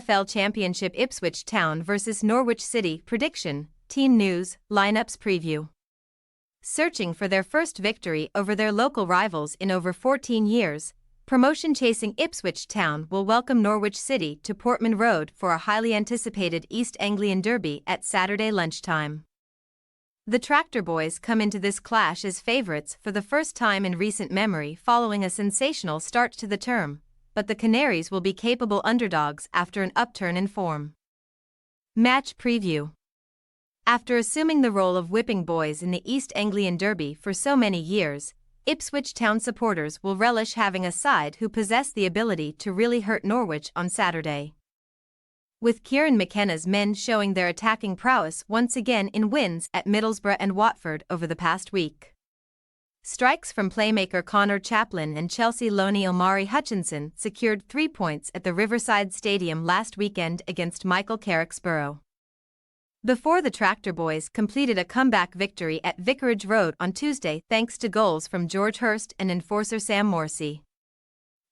EFL Championship Ipswich Town vs Norwich City prediction, team news, lineups preview. Searching for their first victory over their local rivals in over 14 years, promotion-chasing Ipswich Town will welcome Norwich City to Portman Road for a highly anticipated East Anglian derby at Saturday lunchtime. The Tractor Boys come into this clash as favourites for the first time in recent memory following a sensational start to the term, but the Canaries will be capable underdogs after an upturn in form. Match preview. After assuming the role of whipping boys in the East Anglian derby for so many years, Ipswich Town supporters will relish having a side who possess the ability to really hurt Norwich on Saturday. With Kieran McKenna's men showing their attacking prowess once again in wins at Middlesbrough and Watford over the past week. Strikes from playmaker Connor Chaplin and Chelsea loanee Omari Hutchinson secured 3 points at the Riverside Stadium last weekend against Michael Carrick's Borough. Before the Tractor Boys completed a comeback victory at Vicarage Road on Tuesday thanks to goals from George Hurst and enforcer Sam Morsey.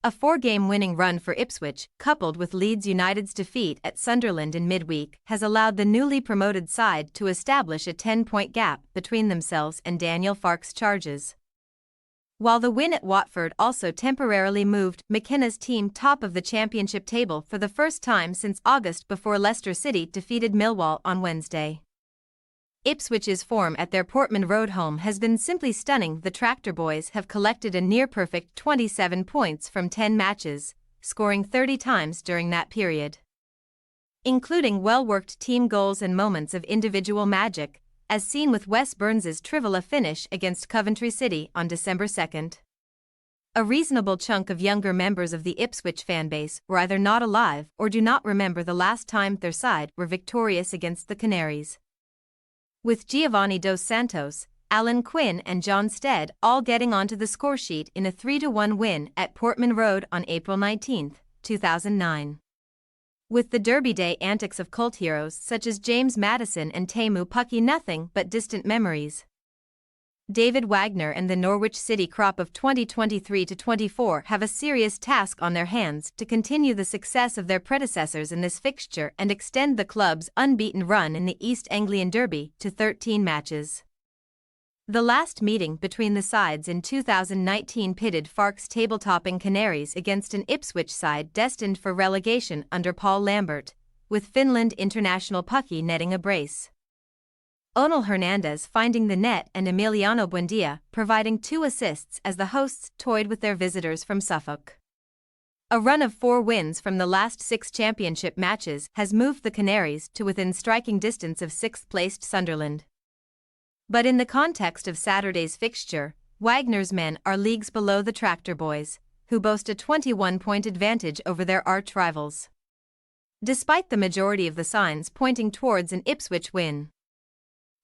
A 4-game winning run for Ipswich, coupled with Leeds United's defeat at Sunderland in midweek, has allowed the newly promoted side to establish a 10-point gap between themselves and Daniel Farke's Charges. While the win at Watford also temporarily moved McKenna's team top of the championship table for the first time since August before Leicester City defeated Millwall on Wednesday. Ipswich's form at their Portman Road home has been simply stunning. The Tractor Boys have collected a near-perfect 27 points from 10 matches, scoring 30 times during that period. Including well-worked team goals and moments of individual magic, as seen with Wes Burns's Trivela finish against Coventry City on December 2nd. A reasonable chunk of younger members of the Ipswich fanbase were either not alive or do not remember the last time their side were victorious against the Canaries. With Giovanni Dos Santos, Alan Quinn and John Stead all getting onto the scoresheet in a 3-1 win at Portman Road on April 19, 2009. With the Derby Day antics of cult heroes such as James Maddison and Teemu Pukki nothing but distant memories. David Wagner and the Norwich City crop of 2023-24 have a serious task on their hands to continue the success of their predecessors in this fixture and extend the club's unbeaten run in the East Anglian Derby to 13 matches. The last meeting between the sides in 2019 pitted Farke's table-topping Canaries against an Ipswich side destined for relegation under Paul Lambert, with Finland international Pukki netting a brace. Onel Hernandez finding the net and Emiliano Buendia providing 2 assists as the hosts toyed with their visitors from Suffolk. A run of 4 wins from the last 6 championship matches has moved the Canaries to within striking distance of 6th-placed Sunderland. But in the context of Saturday's fixture, Wagner's men are leagues below the Tractor Boys, who boast a 21-point advantage over their arch-rivals. Despite the majority of the signs pointing towards an Ipswich win,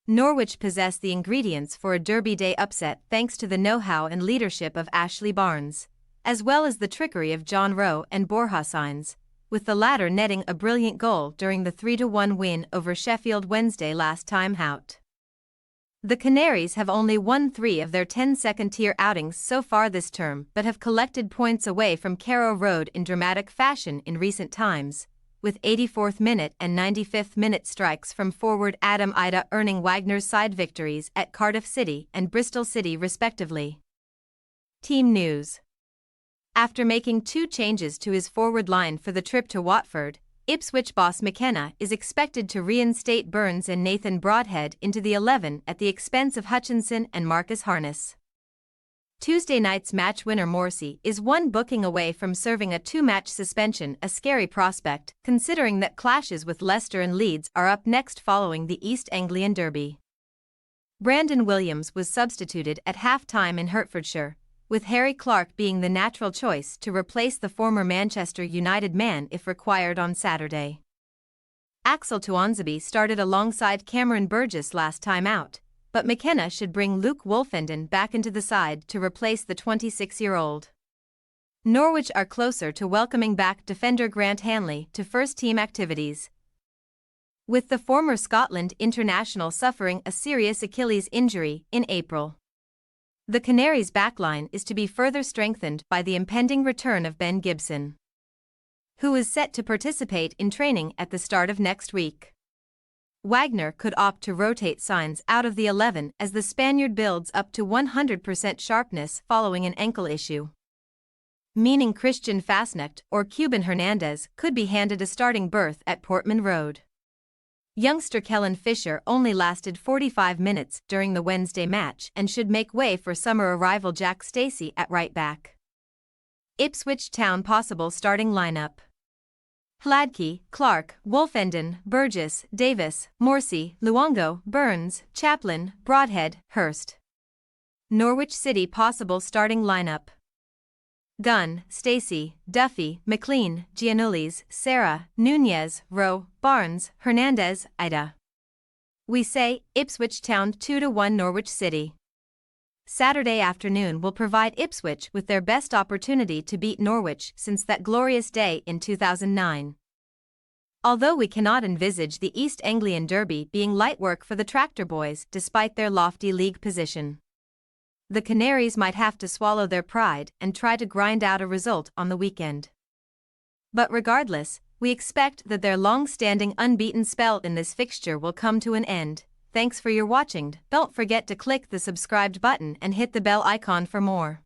Norwich possess the ingredients for a Derby Day upset thanks to the know-how and leadership of Ashley Barnes, as well as the trickery of John Rowe and Borja Sainz, with the latter netting a brilliant goal during the 3-1 win over Sheffield Wednesday last time out. The Canaries have only won 3 of their 10 second-tier outings so far this term but have collected points away from Carrow Road in dramatic fashion in recent times, with 84th minute and 95th minute strikes from forward Adam Ida earning Wagner's side victories at Cardiff City and Bristol City respectively. Team news. After making 2 changes to his forward line for the trip to Watford, Ipswich boss McKenna is expected to reinstate Burns and Nathan Broadhead into the 11 at the expense of Hutchinson and Marcus Harness. Tuesday night's match winner Morsey is 1 booking away from serving a 2-match suspension, a scary prospect considering that clashes with Leicester and Leeds are up next following the East Anglian Derby. Brandon Williams was substituted at half-time in Hertfordshire, with Harry Clarke being the natural choice to replace the former Manchester United man if required on Saturday. Axel Tuanzebe started alongside Cameron Burgess last time out, but McKenna should bring Luke Wolfenden back into the side to replace the 26-year-old. Norwich are closer to welcoming back defender Grant Hanley to first-team activities, with the former Scotland international suffering a serious Achilles injury in April. The Canaries' backline is to be further strengthened by the impending return of Ben Gibson, who is set to participate in training at the start of next week. Wagner could opt to rotate Sainz out of the 11 as the Spaniard builds up to 100% sharpness following an ankle issue, meaning Christian Fasnacht or Cuban Hernandez could be handed a starting berth at Portman Road. Youngster Kellen Fisher only lasted 45 minutes during the Wednesday match and should make way for summer arrival Jack Stacey at right back. Ipswich Town possible starting lineup: Hladky, Clark, Wolfenden, Burgess, Davis, Morsey, Luongo, Burns, Chaplin, Broadhead, Hurst. Norwich City possible starting lineup: Gunn, Stacey, Duffy, McLean, Giannoulis, Serra, Nunez, Rowe, Barnes, Hernandez, Ida. We say Ipswich Town 2-1 Norwich City. Saturday afternoon will provide Ipswich with their best opportunity to beat Norwich since that glorious day in 2009. Although we cannot envisage the East Anglian derby being light work for the Tractor Boys despite their lofty league position, the Canaries might have to swallow their pride and try to grind out a result on the weekend. But regardless, we expect that their long-standing unbeaten spell in this fixture will come to an end. Thanks for your watching. Don't forget to click the subscribed button and hit the bell icon for more.